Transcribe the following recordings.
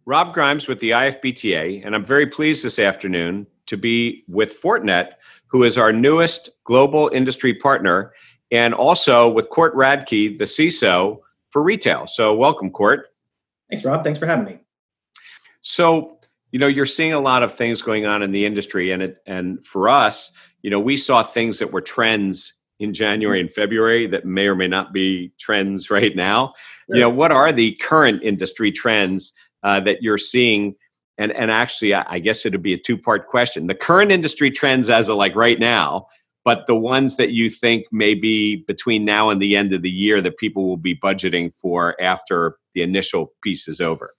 Rob Grimes with the IFBTA, and I'm very pleased this afternoon to be with Fortinet, who is our newest global industry partner, and also with Court Radke, the CISO for retail. So welcome, Court. Thanks, Rob. Thanks for having me. So, you're seeing a lot of things going on in the industry, and for us, we saw things that were trends in January and February that may or may not be trends right now. Sure. What are the current industry trends that you're seeing? And actually, I guess it'd be a two-part question. The current industry trends as of like right now, but the ones that you think may be between now and the end of the year that people will be budgeting for after the initial piece is over.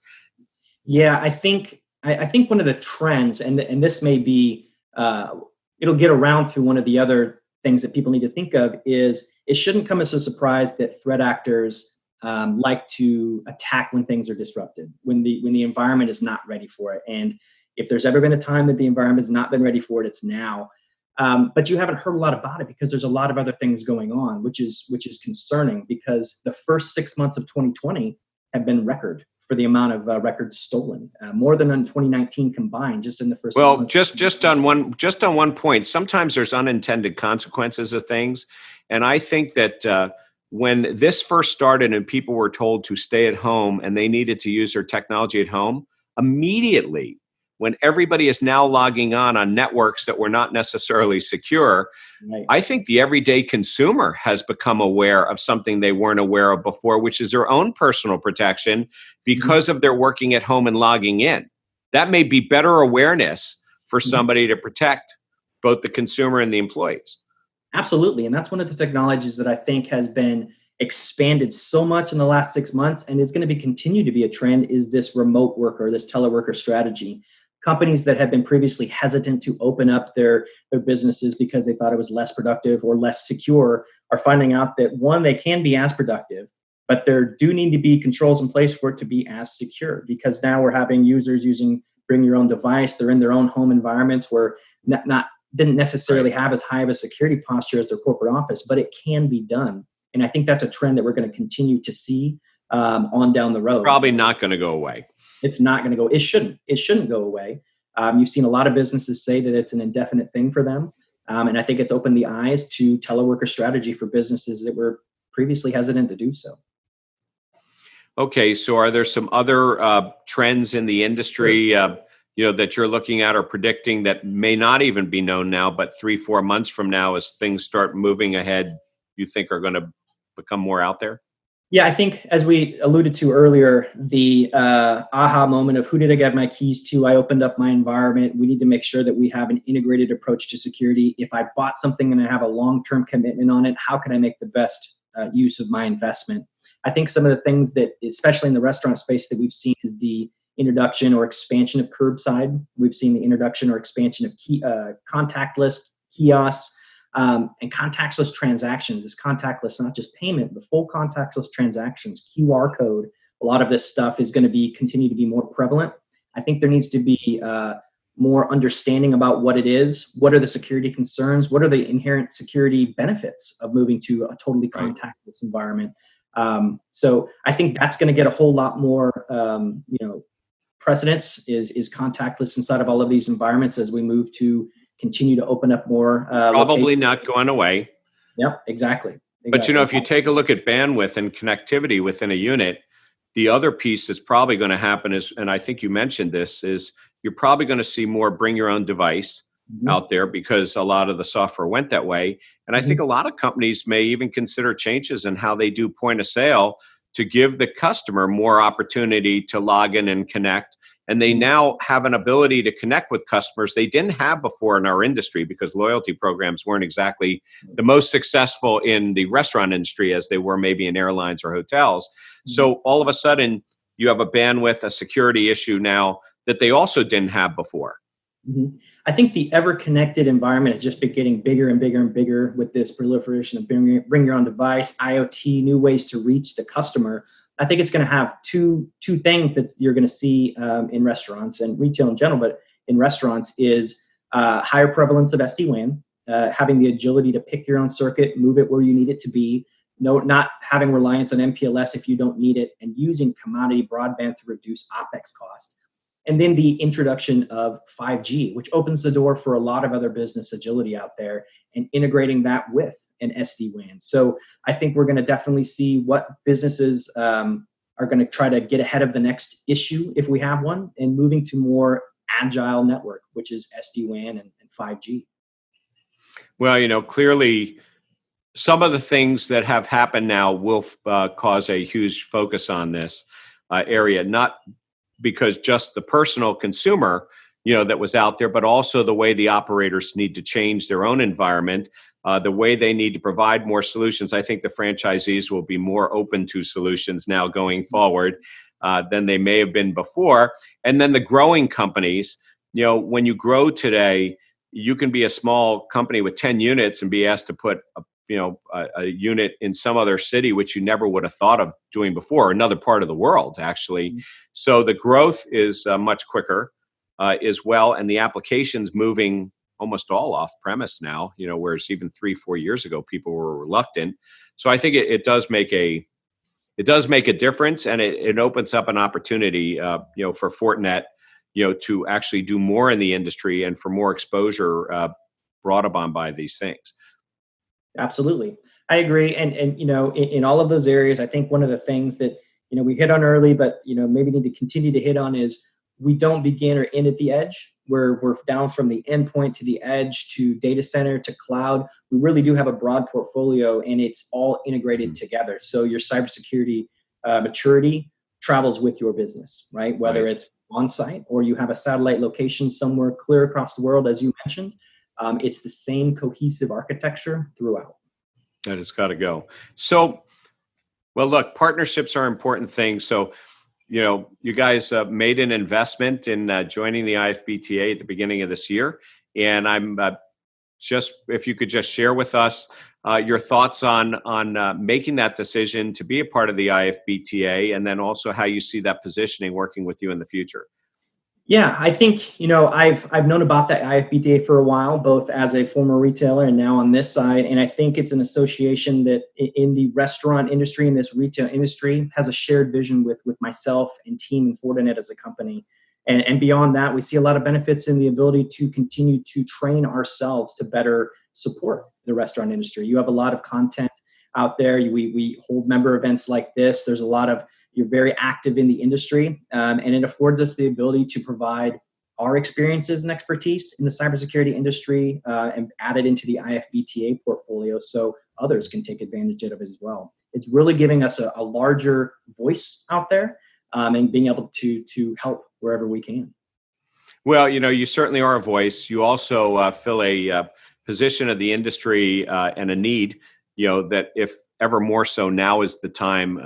Yeah, I think one of the trends, and this may be, it'll get around to one of the other things that people need to think of, is it shouldn't come as a surprise that threat actors like to attack when things are disrupted, when the environment is not ready for it. And if there's ever been a time that the environment has not been ready for it, it's now. But you haven't heard a lot about it because there's a lot of other things going on, which is concerning, because the first 6 months of 2020 have been record for the amount of records stolen, more than in 2019 combined, just in the first 6 Well, months. just on one point, sometimes there's unintended consequences of things, and I think that when this first started and people were told to stay at home and they needed to use their technology at home, immediately, when everybody is now logging on networks that were not necessarily secure, Right. I think the everyday consumer has become aware of something they weren't aware of before, which is their own personal protection because of their working at home and logging in. That may be better awareness for somebody to protect both the consumer and the employees. Absolutely. And that's one of the technologies that I think has been expanded so much in the last 6 months and is going to be continue to be a trend, is this remote worker, this teleworker strategy. Companies that have been previously hesitant to open up their businesses because they thought it was less productive or less secure are finding out that, one, they can be as productive, but there do need to be controls in place for it to be as secure, because now we're having users using bring your own device. They're in their own home environments where not didn't necessarily have as high of a security posture as their corporate office, but it can be done. And I think that's a trend that we're going to continue to see on down the road. Probably not going to go away. It's not going to go. It shouldn't go away. You've seen a lot of businesses say that it's an indefinite thing for them. And I think it's opened the eyes to teleworker strategy for businesses that were previously hesitant to do so. Okay, so are there some other trends in the industry that you're looking at or predicting that may not even be known now, but 3-4 months from now, as things start moving ahead, you think are going to become more out there? Yeah, I think, as we alluded to earlier, the aha moment of who did I give my keys to? I opened up my environment. We need to make sure that we have an integrated approach to security. If I bought something and I have a long-term commitment on it, how can I make the best use of my investment? I think some of the things that, especially in the restaurant space, that we've seen is the introduction or expansion of curbside. We've seen the introduction or expansion of contactless kiosks. And contactless transactions. Is contactless, not just payment, but full contactless transactions, QR code. A lot of this stuff is going to continue to be more prevalent. I think there needs to be more understanding about what it is. What are the security concerns? What are the inherent security benefits of moving to a totally contactless environment? So I think that's going to get a whole lot more, precedence is contactless inside of all of these environments as we move to continue to open up more. Probably locations. not going away. Yep, exactly. But if you take a look at bandwidth and connectivity within a unit, the other piece that's probably going to happen is, and I think you mentioned this, is you're probably going to see more bring your own device out there because a lot of the software went that way. And I think a lot of companies may even consider changes in how they do point of sale to give the customer more opportunity to log in and connect. And they now have an ability to connect with customers they didn't have before in our industry, because loyalty programs weren't exactly the most successful in the restaurant industry as they were maybe in airlines or hotels. So all of a sudden, you have a bandwidth, a security issue now that they also didn't have before. I think the ever-connected environment has just been getting bigger and bigger and bigger with this proliferation of bring your own device, IoT, new ways to reach the customer. I think it's going to have two things that you're going to see in restaurants and retail in general, but in restaurants is higher prevalence of SD-WAN, having the agility to pick your own circuit, move it where you need it to be, not having reliance on MPLS if you don't need it, and using commodity broadband to reduce OpEx cost. And then the introduction of 5G, which opens the door for a lot of other business agility out there, and integrating that with an SD-WAN. So I think we're going to definitely see what businesses are going to try to get ahead of the next issue, if we have one, and moving to more agile network, which is SD-WAN and 5G. Well, clearly some of the things that have happened now will cause a huge focus on this area, not because just the personal consumer, that was out there, but also the way the operators need to change their own environment, the way they need to provide more solutions. I think the franchisees will be more open to solutions now going forward than they may have been before. And then the growing companies, when you grow today, you can be a small company with 10 units and be asked to put a unit in some other city, which you never would have thought of doing before, another part of the world, actually. Mm-hmm. So the growth is much quicker as well. And the application's moving almost all off premise now, whereas even 3-4 years ago, people were reluctant. So I think it does make a difference, and it opens up an opportunity, for Fortinet, to actually do more in the industry and for more exposure brought upon by these things. Absolutely. I agree. And in all of those areas, I think one of the things that, we hit on early, but, maybe need to continue to hit on is we don't begin or end at the edge. We're down from the endpoint to the edge to data center to cloud. We really do have a broad portfolio, and it's all integrated together. So your cybersecurity maturity travels with your business, right? Whether it's on site or you have a satellite location somewhere clear across the world, as you mentioned. It's the same cohesive architecture throughout. That has got to go. So, well, look, partnerships are important things. So, you guys made an investment in joining the IFBTA at the beginning of this year. And I'm if you could just share with us your thoughts on making that decision to be a part of the IFBTA, and then also how you see that positioning working with you in the future. Yeah, I think, I've known about the IFBTA for a while, both as a former retailer and now on this side. And I think it's an association that in the restaurant industry, in this retail industry, has a shared vision with myself and team and Fortinet as a company. And beyond that, we see a lot of benefits in the ability to continue to train ourselves to better support the restaurant industry. You have a lot of content out there. We hold member events like this. There's a lot of You're very active in the industry, and it affords us the ability to provide our experiences and expertise in the cybersecurity industry and add it into the IFBTA portfolio so others can take advantage of it as well. It's really giving us a larger voice out there and being able to help wherever we can. Well, you certainly are a voice. You also fill a position of the industry and a need, that if ever more so, now is the time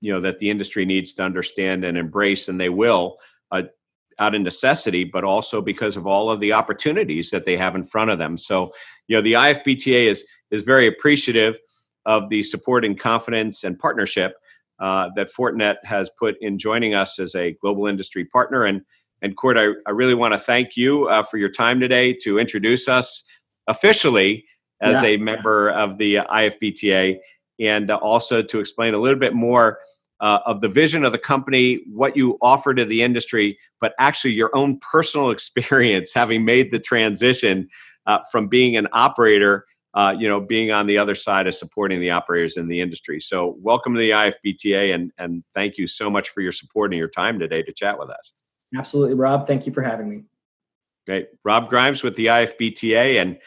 that the industry needs to understand and embrace, and they will, out of necessity, but also because of all of the opportunities that they have in front of them. So, the IFBTA is very appreciative of the support and confidence and partnership that Fortinet has put in joining us as a global industry partner. And Court, I really want to thank you for your time today to introduce us officially as a member of the IFBTA, and also to explain a little bit more of the vision of the company, what you offer to the industry, but actually your own personal experience having made the transition from being an operator, being on the other side of supporting the operators in the industry. So welcome to the IFBTA, and thank you so much for your support and your time today to chat with us. Absolutely, Rob. Thank you for having me. Great. Rob Grimes with the IFBTA and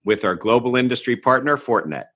with our global industry partner, Fortinet.